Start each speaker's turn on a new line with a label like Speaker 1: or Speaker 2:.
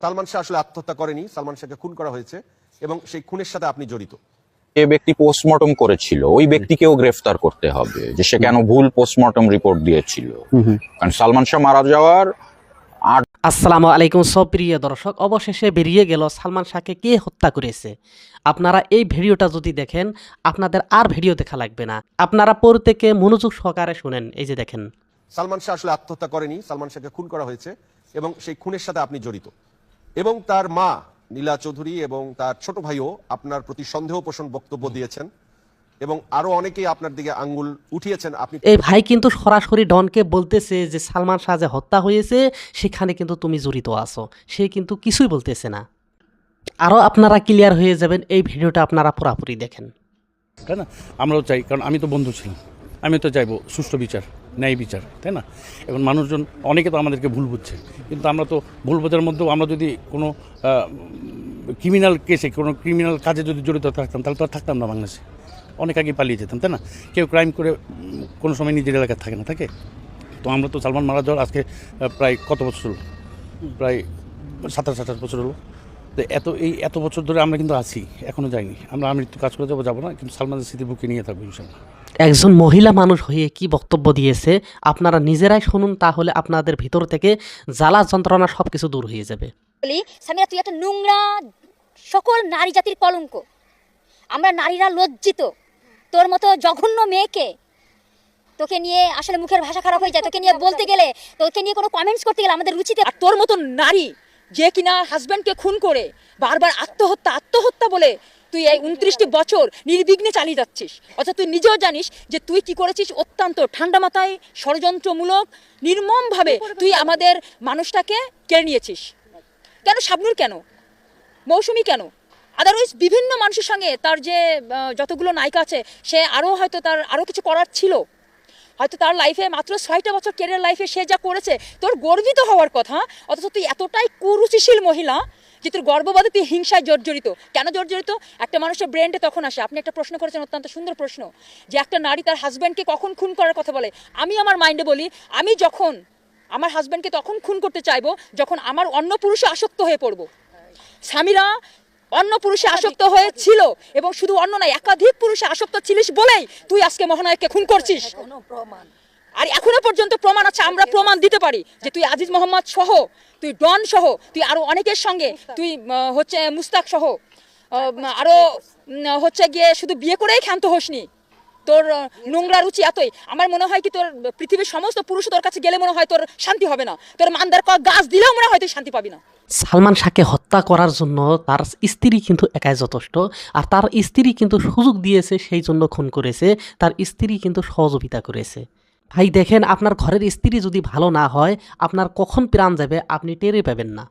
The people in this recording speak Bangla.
Speaker 1: সালমান শাহ আসলে আত্মহত্যা করেনি, সালমান শাহকে খুন করা হয়েছে এবং সেই খুনের সাথে আপনি জড়িত।
Speaker 2: যে ব্যক্তি পোস্টমর্টম করেছিল ওই ব্যক্তিকেও গ্রেফতার করতে হবে, যে সে কেন ভুল পোস্টমর্টম রিপোর্ট দিয়েছিল। কারণ সালমান শাহ মারা যাওয়ার
Speaker 3: আসসালামু আলাইকুম প্রিয় দর্শক, অবশেষে বেরিয়ে গেল সালমান শাহকে কে হত্যা করেছে। আপনারা এই ভিডিওটা যদি দেখেন আপনাদের আর ভিডিও দেখা লাগবে না, আপনারা প্রত্যেকে মনোযোগ সহকারে শুনেন। এই যে দেখেন,
Speaker 1: সালমান শাহ আসলে আত্মহত্যা করেনি, সালমান শাহকে খুন করা হয়েছে এবং সেই খুনের সাথে আপনি জড়িত। এবং তার মা নীলা চৌধুরী এবং তার ছোট ভাইও আপনার প্রতি সন্দেহ পোষণ বক্তব্য দিয়েছেন এবং আরো অনেকেই আপনার দিকে আঙ্গুল উঠিয়েছেন। আপনি
Speaker 3: এই ভাই কিন্তু সরাসরি ডনকে বলতেছে যে সালমান শাহ যে হত্যা হয়েছে সেখানে কিন্তু তুমি জড়িত আছো, সে কিন্তু কিছুই বলতেছে না। আরও আপনারা ক্লিয়ার হয়ে যাবেন, এই ভিডিওটা আপনারা পুরোপুরি দেখেন।
Speaker 4: তাই না? আমরাও চাই, কারণ আমি তো বন্ধু ছিলাম, আমি তো চাইবো সুষ্ঠু বিচার, ন্যায় বিচার, তাই না? এখন মানুষজন অনেকে তো আমাদেরকে ভুল বুঝছে, কিন্তু আমরা তো ভুল বোঝার মধ্যেও আমরা যদি কোনো ক্রিমিনাল কেসে, কোনো ক্রিমিনাল কাজে যদি জড়িত থাকতাম তাহলে তো আর থাকতাম না বাংলাদেশে, অনেক আগে পালিয়ে যেতাম, তাই না? কেউ ক্রাইম করে কোনো সময় নিজের এলাকায় থাকে না, থাকে। তো আমরা তো সালমান মারা যাওয়ার আজকে প্রায় কত বছর হলো, প্রায় 27-28 বছর হলো। তো এত বছর ধরে আমরা কিন্তু আছি, এখনও যাইনি। আমরা আমৃত্যু কাজ করে যাবো না, কিন্তু সালমানের স্মৃতি বুকে নিয়ে থাকবো ইনশাল্লাহ।
Speaker 3: একজন মহিলা মানুষ হয়ে কি বক্তব্য দিয়েছে আপনারা নিজেরাই শুনুন, তাহলে আপনাদের ভিতর থেকে জ্বালা যন্ত্রণা সবকিছু দূর হয়ে যাবে।
Speaker 5: বলি সামিরা, তুই একটা নোংরা, সকল নারী জাতির কলঙ্ক। আমরা নারীরা লজ্জিত, তোর মতো জঘন্য মেয়েকে তোকে নিয়ে আসলে মুখের ভাষা খারাপ হয়ে যায়। তোকে নিয়ে বলতে গেলে, তোকে নিয়ে কোনো কমেন্টস করতে গেলে আমাদের রুচিতে।
Speaker 6: আর তোর মতো নারী যে কিনা হাজব্যান্ডকে খুন করে বারবার আত্মহত্যা বলে তুই এই 29টি বছর নির্বিঘ্নে চালিয়ে যাচ্ছিস, অথচ তুই নিজেও জানিস যে তুই কি করেছিস। অত্যন্ত ঠান্ডা মাথায় ষড়যন্ত্রমূলক নির্মমভাবে তুই আমাদের মানুষটাকে কেড়ে নিয়েছিস। কেন শাবনূর, কেন মৌসুমী, কেন আদারওয়াইজ বিভিন্ন মানুষের সঙ্গে তার যে যতগুলো নায়িকা আছে, সে আরও হয়তো তার আরও কিছু করার ছিল। হয়তো তার লাইফে মাত্র 6টা বছর ক্যারিয়ার লাইফে সে যা করেছে তোর গর্বিত হওয়ার কথা, অথচ তুই এতটাই কুরুচিশীল মহিলা যে তোর গর্ববাদে তুই হিংসায় জর্জরিত। কেন জর্জরিত? একটা মানুষের ব্রেন্ডে তখন আসে। আপনি একটা প্রশ্ন করেছেন, অত্যন্ত সুন্দর প্রশ্ন, যে একটা নারী তার হাজব্যান্ডকে কখন খুন করার কথা বলে। আমি আমার মাইন্ডে বলি, আমি যখন আমার হাজব্যান্ডকে তখন খুন করতে চাইবো যখন আমার অন্য পুরুষে আসক্ত হয়ে পড়বো। স্বামীরা অন্য পুরুষে আসক্ত হয়েছিল, এবং শুধু অন্য নয়, একাধিক পুরুষে আসক্ত ছিলিস বলেই তুই আজকে মহানায়ককে খুন করছিস। আর এখনো পর্যন্ত প্রমাণ আছে, আমরা প্রমাণ দিতে পারি যে তুই আজিজ মোহাম্মদ সহ, তুই ডন সহ, তুই আরো অনেকের সঙ্গে, তুই হচ্ছে মুস্তাক সহ আরো হচ্ছে গিয়ে শুধু বিয়ে করেই ক্ষান্ত হোসনি। তোর নোংরা রুচি এতই, আমার মনে হয় কি তোর পৃথিবীর সমস্ত পুরুষ তোর কাছে গেলে মনে হয় তোর শান্তি হবে না। তোর মান্দার গাছ দিলেও মনে হয় তুই শান্তি পাবি না।
Speaker 3: সালমান শাহকে হত্যা করার জন্য তার স্ত্রী কিন্তু একাই যথেষ্ট, আর তার স্ত্রী কিন্তু সুযোগ দিয়েছে, সেই জন্য খুন করেছে। তার স্ত্রী কিন্তু সহযোগিতা করেছে। ভাই দেখেন, আপনার ঘরের স্ত্রী যদি ভালো না হয় আপনার কখন প্রাণ যাবে আপনি টেরই পাবেন না।